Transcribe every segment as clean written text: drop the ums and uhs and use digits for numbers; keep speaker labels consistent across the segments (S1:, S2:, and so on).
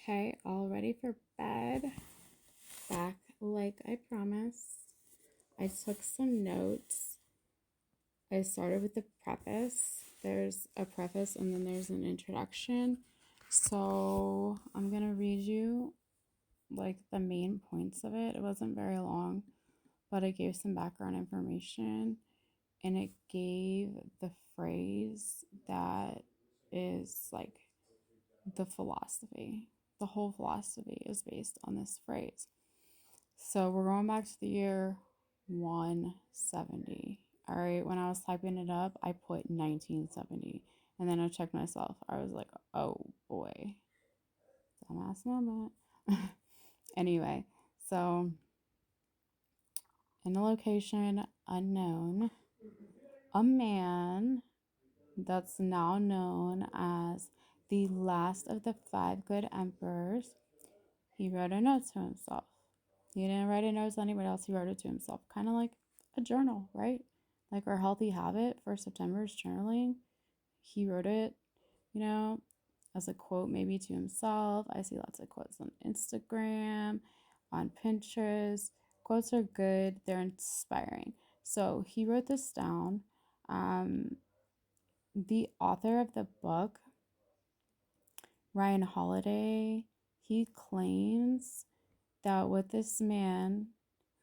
S1: Okay, all ready for bed. Back like I promised. I took some notes. I started with the preface. There's a preface and then there's an introduction. So I'm going to read you like the main points of it. It wasn't very long, but it gave some background information and it gave the phrase that is like the philosophy. The whole philosophy is based on this phrase. So we're going back to the year 170. All right, when I was typing it up, I put 1970. And then I checked myself. I was like, oh boy, dumbass moment. Anyway, so in a location unknown, a man that's now known as the last of the five good emperors, he wrote a note to himself. He didn't write a note to anybody else, he wrote it to himself. Kind of like a journal, right? Like our healthy habit for September is journaling. He wrote it, you know, as a quote maybe to himself. I see lots of quotes on Instagram, on Pinterest. Quotes are good, they're inspiring. So he wrote this down. The author of the book, Ryan Holiday, he claims that with this man,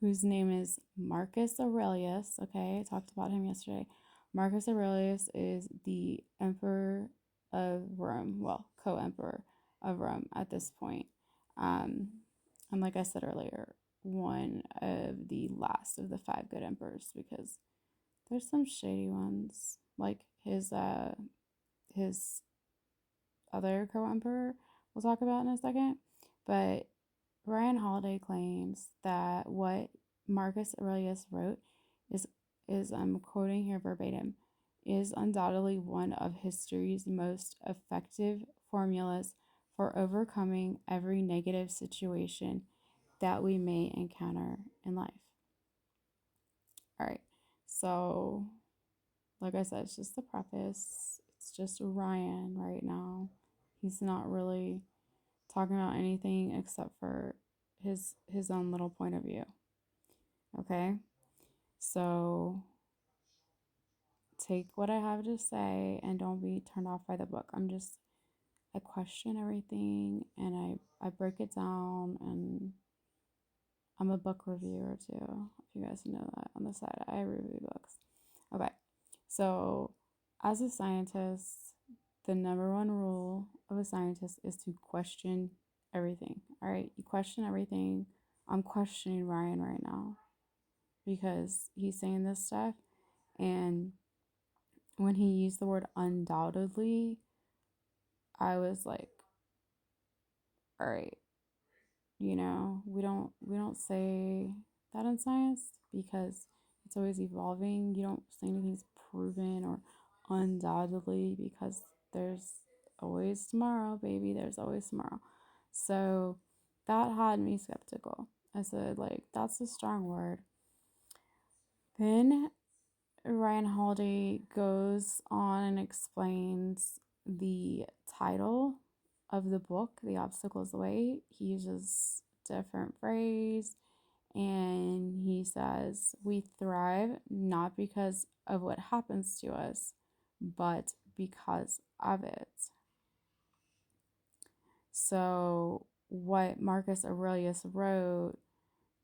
S1: whose name is Marcus Aurelius, okay, I talked about him yesterday. Marcus Aurelius is the emperor of Rome, well, co-emperor of Rome at this point. And like I said earlier, one of the last of the five good emperors, because there's some shady ones, like his other co-emperor we'll talk about in a second. But Ryan Holiday claims that what Marcus Aurelius wrote is I'm quoting here verbatim, is undoubtedly one of history's most effective formulas for overcoming every negative situation that we may encounter in life. All right. So, like I said, it's just the preface. It's just Ryan right now. He's not really talking about anything except for his own little point of view. Okay? So take what I have to say and don't be turned off by the book. I question everything and I break it down, and I'm a book reviewer too. If you guys know that on the side, I review books. Okay. So as a scientist, the number one rule of a scientist is to question everything. All right, you question everything. I'm questioning Ryan right now because he's saying this stuff, and when he used the word undoubtedly, I was like, all right, we don't say that in science because it's always evolving. You don't say anything's proven or undoubtedly because there's always tomorrow, baby. There's always tomorrow. So that had me skeptical. I said, like, that's a strong word. Then Ryan Holiday goes on and explains the title of the book, The Obstacle's Way. He uses different phrase and he says, we thrive not because of what happens to us, but because of it. So what Marcus Aurelius wrote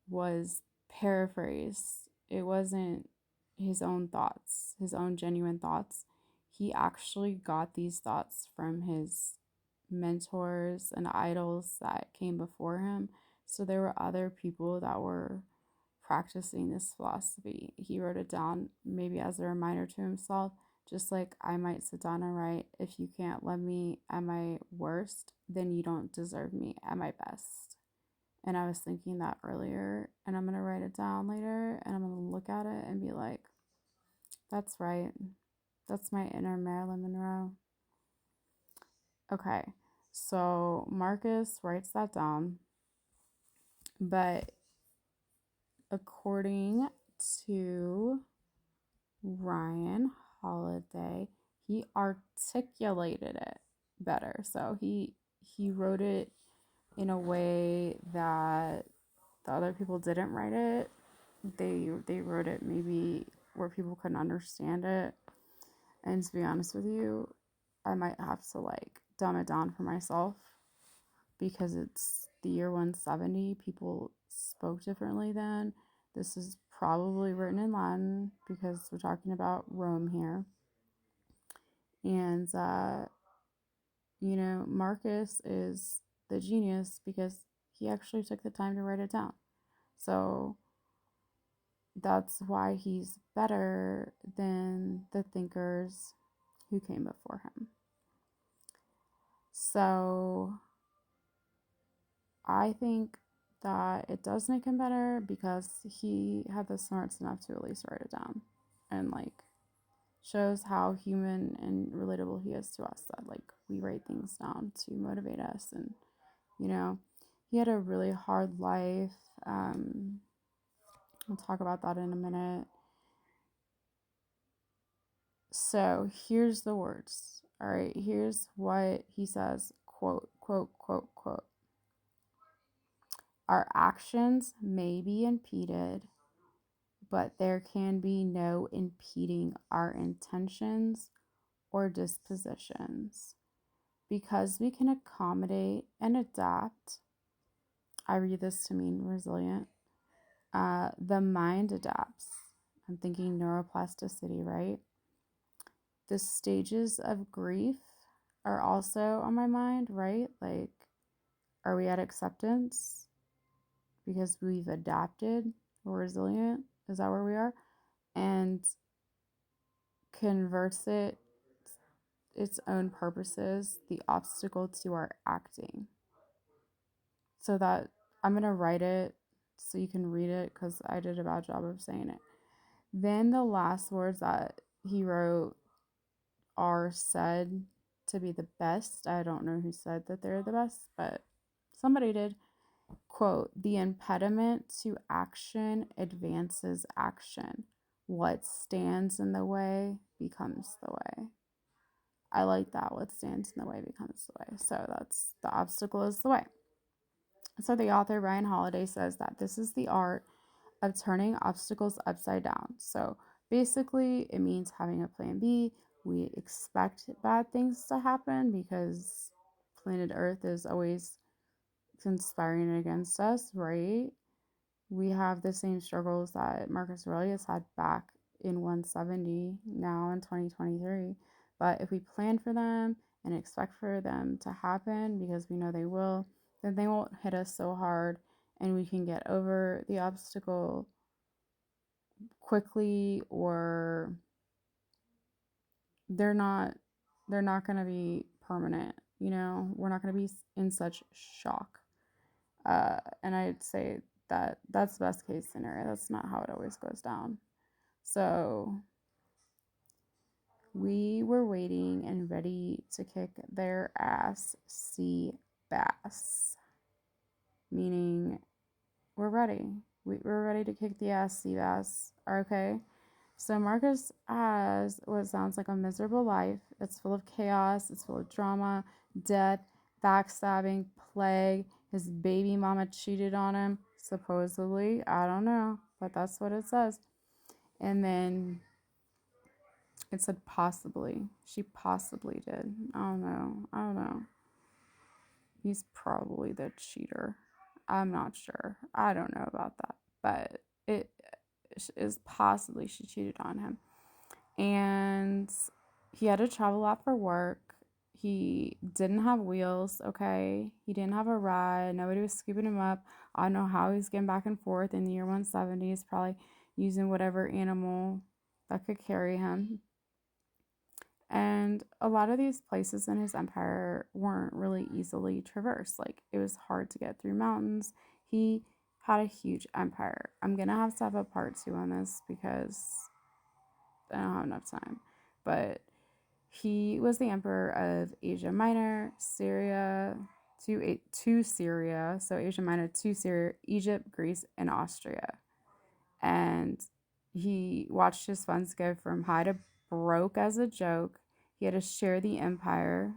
S1: was paraphrased. It wasn't his own thoughts, his own genuine thoughts. He actually got these thoughts from his mentors and idols that came before him. So there were other people that were practicing this philosophy. He wrote it down maybe as a reminder to himself, just like I might sit down and write, if you can't love me at my worst, then you don't deserve me at my best. And I was thinking that earlier, and I'm going to write it down later, and I'm going to look at it and be like, that's right. That's my inner Marilyn Monroe. Okay, so Marcus writes that down, but according to Ryan Holiday, he articulated it better. So he wrote it in a way that the other people didn't write it. They wrote it maybe where people couldn't understand it. And to be honest with you, I might have to like dumb it down for myself because it's the year 170. People spoke differently then. This is probably written in Latin because we're talking about Rome here. And, Marcus is the genius because he actually took the time to write it down. So that's why he's better than the thinkers who came before him. So I think that it does make him better because he had the smarts enough to at least write it down and like shows how human and relatable he is to us, that like we write things down to motivate us. And you know he had a really hard life. I'll talk about that in a minute. So here's the words. All right, here's what he says. Quote, quote, quote, quote. Our actions may be impeded, but there can be no impeding our intentions or dispositions. Because we can accommodate and adapt, I read this to mean resilient. The mind adapts. I'm thinking neuroplasticity, right? The stages of grief are also on my mind, right? Like, are we at acceptance because we've adapted? We're resilient. Is that where we are? And converts its own purposes, the obstacle to our acting. So that I'm going to write it so you can read it because I did a bad job of saying it. Then the last words that he wrote are said to be the best. I don't know who said that they're the best, but somebody did. Quote, the impediment to action advances action. What stands in the way becomes the way. I like that. What stands in the way becomes the way. So that's the obstacle is the way. So the author Ryan Holiday says that this is the art of turning obstacles upside down. So basically, it means having a plan B. We expect bad things to happen because planet Earth is always conspiring against us, right? We have the same struggles that Marcus Aurelius had back in 170, now in 2023. But if we plan for them and expect for them to happen because we know they will, then they won't hit us so hard and we can get over the obstacle quickly, or they're not going to be permanent. We're not going to be in such shock. And I'd say that that's the best case scenario. That's not how it always goes down. So we were waiting and ready to kick their ass, sea bass, meaning we're ready. We're ready to kick the ass, sea bass. Okay. So Marcus has what sounds like a miserable life. It's full of chaos. It's full of drama, death, backstabbing, plague. His baby mama cheated on him, supposedly. I don't know, but that's what it says. And then it said possibly. She possibly did. I don't know. He's probably the cheater. I'm not sure. I don't know about that. But it is possibly she cheated on him. And he had to travel a lot for work. He didn't have wheels, okay? He didn't have a ride. Nobody was scooping him up. I don't know how he's getting back and forth in the year 170. He's probably using whatever animal that could carry him. And a lot of these places in his empire weren't really easily traversed. Like, it was hard to get through mountains. He had a huge empire. I'm going to have a part 2 on this because I don't have enough time. But he was the emperor of Asia Minor, Syria, to Syria. So Asia Minor to Syria, Egypt, Greece, and Austria. And he watched his funds go from high to broke as a joke. He had to share the empire